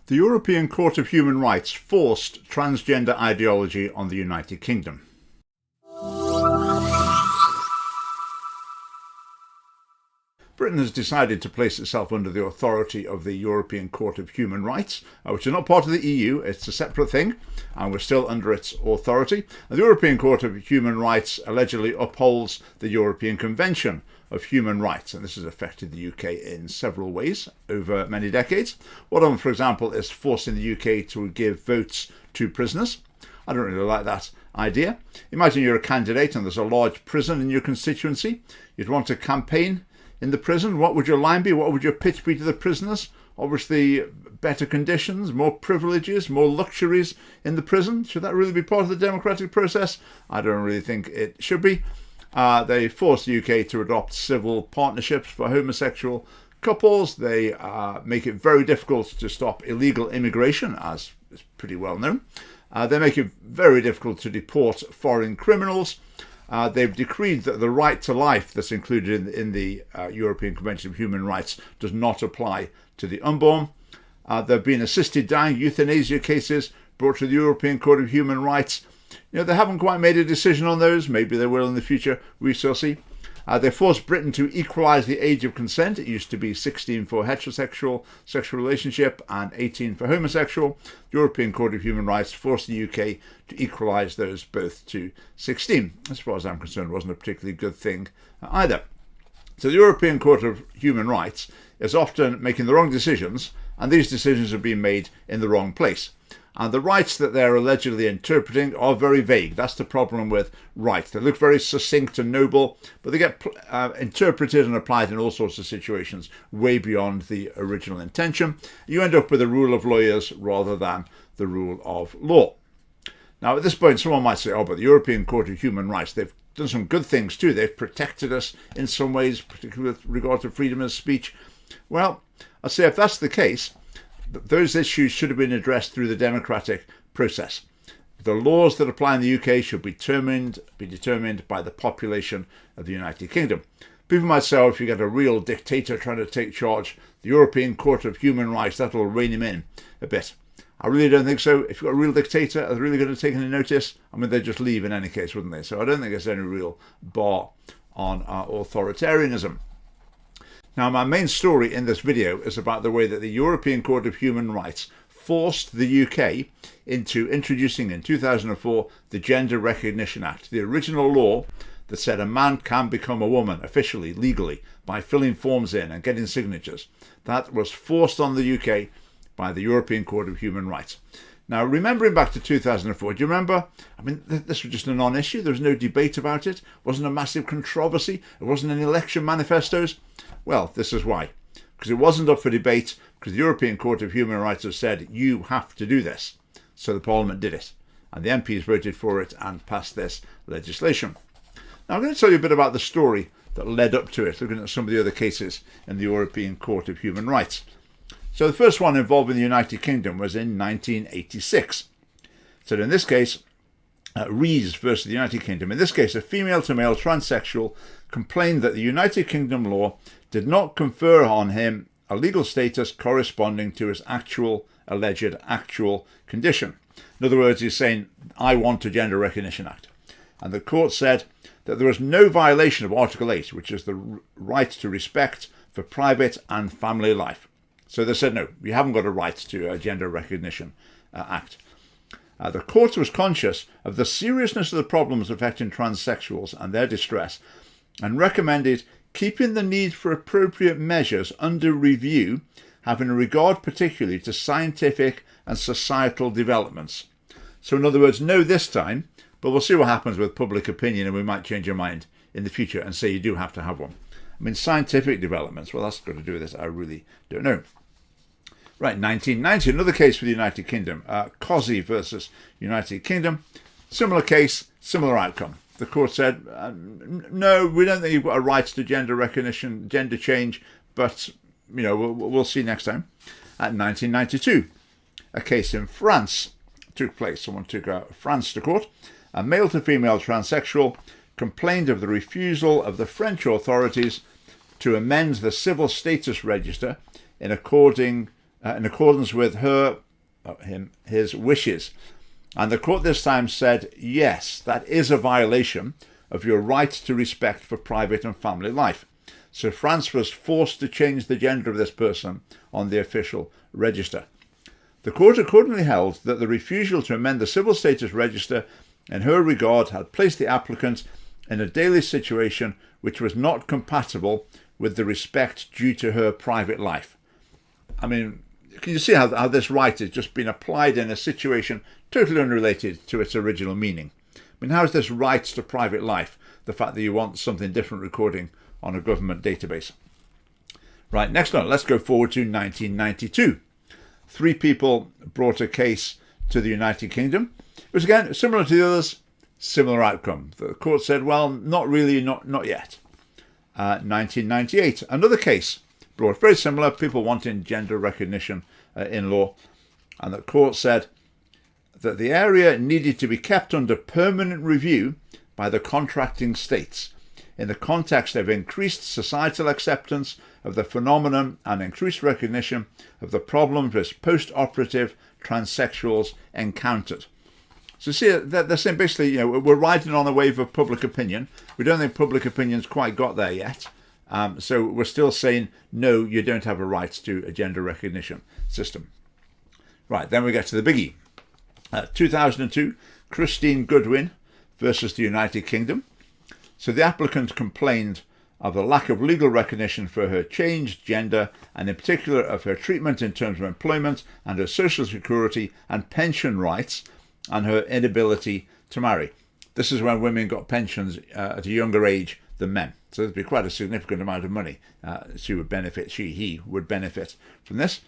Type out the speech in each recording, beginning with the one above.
The European Court of Human Rights forced transgender ideology on the United Kingdom. Britain has decided to place itself under the authority of the European Court of Human Rights, which is not part of the EU. It's a separate thing, and we're still under its authority. And the European Court of Human Rights allegedly upholds the European Convention of Human Rights, and this has affected the UK in several ways over many decades. One of them, for example, is forcing the UK to give votes to prisoners. I don't really like that idea. Imagine you're a candidate and there's a large prison in your constituency. You'd want to campaign in the prison. What would your line be? What would your pitch be to the prisoners? Obviously, better conditions, more privileges, more luxuries in the prison. Should that really be part of the democratic process? I don't really think it should be. They force the UK to adopt civil partnerships for homosexual couples. They make it very difficult to stop illegal immigration, as is pretty well known. They make it very difficult to deport foreign criminals. They've decreed that the right to life that's included in the European Convention of Human Rights does not apply to the unborn. There have been assisted dying euthanasia cases brought to the European Court of Human Rights. You know, they haven't quite made a decision on those. Maybe they will in the future. We shall see. They forced Britain to equalise the age of consent. It used to be 16 for heterosexual sexual relationship and 18 for homosexual. The European Court of Human Rights forced the UK to equalise those both to 16. As far as I'm concerned, it wasn't a particularly good thing either. So the European Court of Human Rights is often making the wrong decisions, and these decisions are being made in the wrong place. And the rights that they're allegedly interpreting are very vague. That's the problem with rights. They look very succinct and noble, but they get interpreted and applied in all sorts of situations way beyond the original intention. You end up with a rule of lawyers rather than the rule of law. Now, at this point, someone might say, oh, but the European Court of Human Rights, they've done some good things too. They've protected us in some ways, particularly with regard to freedom of speech. Well, I'd say if that's the case, those issues should have been addressed through the democratic process. The laws that apply in the UK should be determined by the population of the United Kingdom. People might say, oh, if you get a real dictator trying to take charge, the European Court of Human Rights, that'll rein him in a bit. I really don't think so. If you've got a real dictator, are they really going to take any notice? I mean, they'd just leave in any case, wouldn't they? So I don't think there's any real bar on authoritarianism. Now, my main story in this video is about the way that the European Court of Human Rights forced the UK into introducing in 2004 the Gender Recognition Act, the original law that said a man can become a woman officially, legally, by filling forms in and getting signatures. That was forced on the UK by the European Court of Human Rights. Now, remembering back to 2004, do you remember? I mean, this was just a non-issue. There was no debate about it. It wasn't a massive controversy. It wasn't in election manifestos. Well, this is why. Because it wasn't up for debate, because the European Court of Human Rights has said, you have to do this. So the Parliament did it. And the MPs voted for it and passed this legislation. Now, I'm going to tell you a bit about the story that led up to it, looking at some of the other cases in the European Court of Human Rights. So the first one involving the United Kingdom was in 1986. So in this case, Rees versus the United Kingdom. In this case, a female-to-male transsexual complained that the United Kingdom law did not confer on him a legal status corresponding to his alleged actual condition. In other words, he's saying, I want a Gender Recognition Act. And the court said that there was no violation of Article 8, which is the right to respect for private and family life. So they said, no, you haven't got a right to a Gender Recognition Act. The court was conscious of the seriousness of the problems affecting transsexuals and their distress, and recommended keeping the need for appropriate measures under review, having a regard particularly to scientific and societal developments. So in other words, no this time, but we'll see what happens with public opinion, and we might change our mind in the future and say you do have to have one. I mean, scientific developments, well, that's got to do with this. I really don't know. Right, 1990, another case for the United Kingdom. Cosy versus United Kingdom. Similar case, similar outcome. The court said, no, we don't think you've got a right to gender recognition, gender change, but, you know, we'll see next time. At 1992, a case in France took place. Someone took France to court. A male to female transsexual complained of the refusal of the French authorities to amend the civil status register in according in accordance with his wishes. And the court this time said, yes, that is a violation of your right to respect for private and family life. So France was forced to change the gender of this person on the official register. The court accordingly held that the refusal to amend the civil status register in her regard had placed the applicant in a daily situation which was not compatible with the respect due to her private life. I mean, can you see how this right has just been applied in a situation totally unrelated to its original meaning? I mean, how is this right to private life the fact that you want something different recording on a government database? Right, next one, let's go forward to 1992. 3 people brought a case to the United Kingdom. It was again similar to the others, similar outcome. The court said, well, not really, not yet. 1998, another case brought, very similar, people wanting gender recognition in law. And the court said that the area needed to be kept under permanent review by the contracting states in the context of increased societal acceptance of the phenomenon and increased recognition of the problems which post-operative transsexuals encountered. So see, they're saying basically, we're riding on a wave of public opinion. We don't think public opinion's quite got there yet. So we're still saying, no, you don't have a right to a gender recognition system. Right, then we get to the biggie. 2002, Christine Goodwin versus the United Kingdom. So the applicant complained of the lack of legal recognition for her changed gender, and in particular of her treatment in terms of employment and her social security and pension rights, and her inability to marry. This is when women got pensions at a younger age than men. So there'd be quite a significant amount of money he would benefit from this.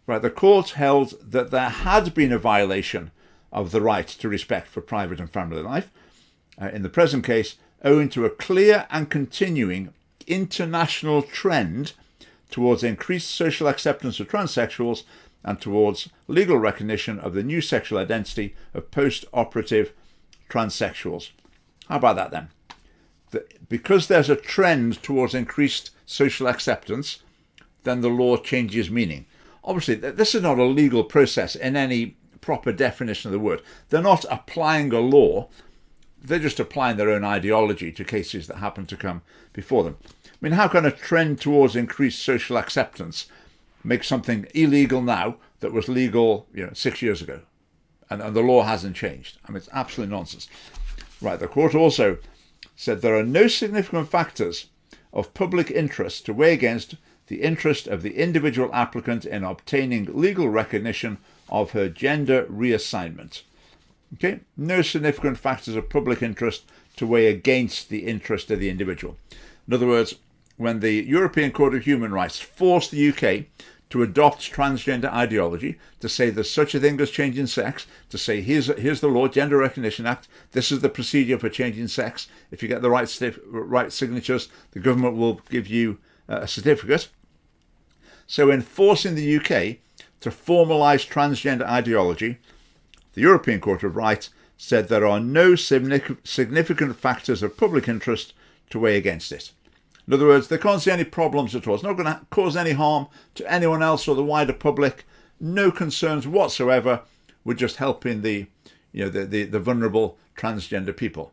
Right, the court held that there had been a violation of the right to respect for private and family life. In the present case, owing to a clear and continuing international trend towards increased social acceptance of transsexuals and towards legal recognition of the new sexual identity of post-operative transsexuals. How about that then? Because there's a trend towards increased social acceptance, then the law changes meaning. Obviously, this is not a legal process in any proper definition of the word. They're not applying a law. They're just applying their own ideology to cases that happen to come before them. I mean, how can a trend towards increased social acceptance make something illegal now that was legal 6 years ago? And the law hasn't changed. I mean, it's absolute nonsense. Right, the court also said there are no significant factors of public interest to weigh against the interest of the individual applicant in obtaining legal recognition of her gender reassignment. Okay, no significant factors of public interest to weigh against the interest of the individual. In other words, when the European Court of Human Rights forced the UK to adopt transgender ideology, to say there's such a thing as changing sex, to say here's the law, Gender Recognition Act, this is the procedure for changing sex. If you get the right signatures, the government will give you a certificate. So in forcing the UK to formalise transgender ideology, the European Court of Rights said there are no significant factors of public interest to weigh against it. In other words, they can't see any problems at all. It's not going to cause any harm to anyone else or the wider public. No concerns whatsoever. We're just helping the vulnerable transgender people.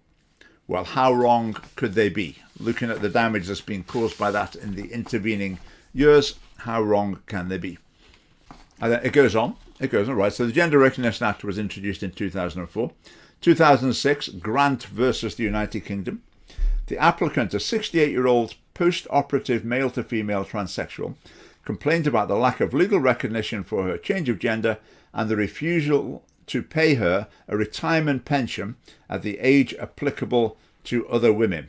Well, how wrong could they be? Looking at the damage that's been caused by that in the intervening years, how wrong can they be? And then it goes on, right. So the Gender Recognition Act was introduced in 2004. 2006, Grant versus the United Kingdom. The applicant, a 68-year-old post-operative male-to-female transsexual, complained about the lack of legal recognition for her change of gender and the refusal to pay her a retirement pension at the age applicable to other women.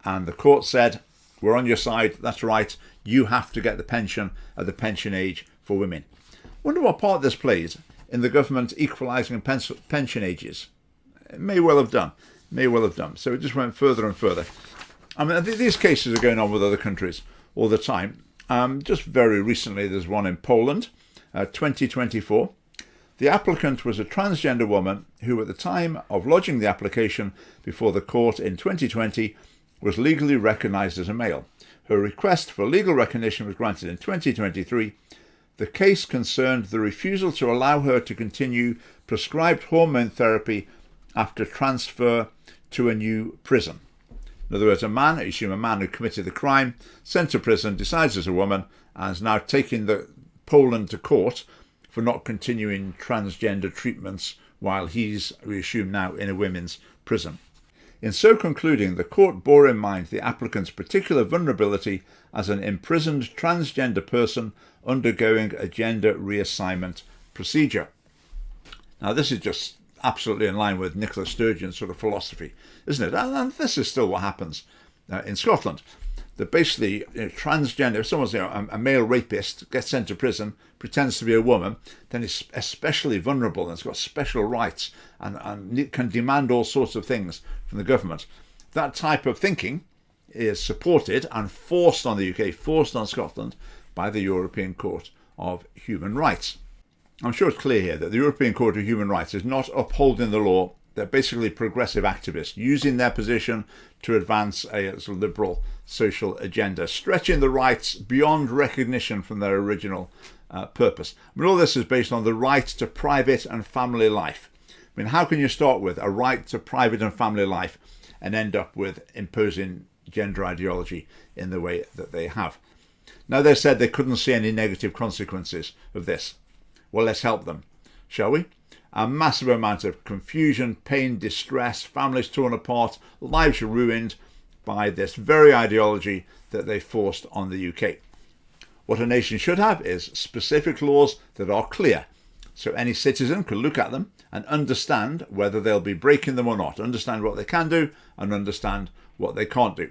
And the court said, we're on your side, that's right, you have to get the pension at the pension age for women. I wonder what part this plays in the government equalising pension ages. It may well have done. So it just went further and further. I mean, these cases are going on with other countries all the time. Just very recently, there's one in Poland, 2024. The applicant was a transgender woman who, at the time of lodging the application before the court in 2020, was legally recognised as a male. Her request for legal recognition was granted in 2023. The case concerned the refusal to allow her to continue prescribed hormone therapy after transfer to a new prison. In other words, a man who committed the crime, sent to prison, decides as a woman, and is now taking Poland to court for not continuing transgender treatments while he's, we assume now, in a women's prison. In so concluding, the court bore in mind the applicant's particular vulnerability as an imprisoned transgender person undergoing a gender reassignment procedure. Now, this is just absolutely in line with Nicola Sturgeon's sort of philosophy, isn't it? And this is still what happens in Scotland. That basically, transgender, if someone's a male rapist, gets sent to prison, pretends to be a woman, then is especially vulnerable and has got special rights and can demand all sorts of things from the government. That type of thinking is supported and forced on the UK, forced on Scotland by the European Court of Human Rights. I'm sure it's clear here that the European Court of Human Rights is not upholding the law. They're basically progressive activists using their position to advance a sort of liberal social agenda, stretching the rights beyond recognition from their original purpose. I mean, all this is based on the right to private and family life. I mean, how can you start with a right to private and family life and end up with imposing gender ideology in the way that they have? Now, they said they couldn't see any negative consequences of this. Well, let's help them, shall we? A massive amount of confusion, pain, distress, families torn apart, lives ruined by this very ideology that they forced on the UK. What a nation should have is specific laws that are clear, so any citizen can look at them and understand whether they'll be breaking them or not, understand what they can do and understand what they can't do.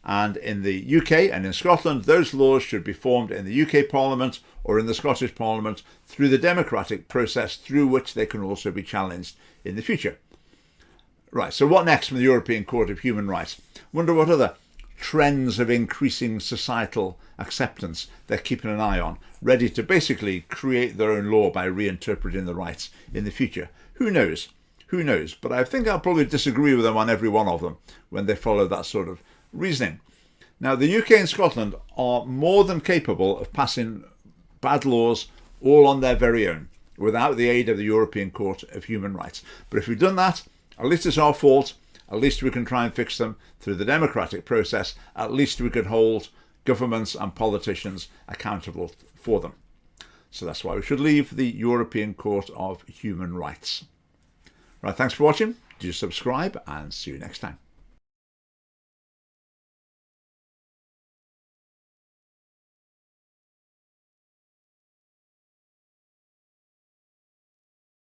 And in the UK and in Scotland, those laws should be formed in the UK Parliament or in the Scottish Parliament through the democratic process through which they can also be challenged in the future. Right, so what next from the European Court of Human Rights? I wonder what other trends of increasing societal acceptance they're keeping an eye on, ready to basically create their own law by reinterpreting the rights in the future. Who knows? Who knows? But I think I'll probably disagree with them on every one of them when they follow that sort of reasoning. Now, the UK and Scotland are more than capable of passing bad laws all on their very own, without the aid of the European Court of Human Rights. But if we've done that, at least it's our fault. At least we can try and fix them through the democratic process. At least we can hold governments and politicians accountable for them. So that's why we should leave the European Court of Human Rights. Right, thanks for watching. Do subscribe and see you next time.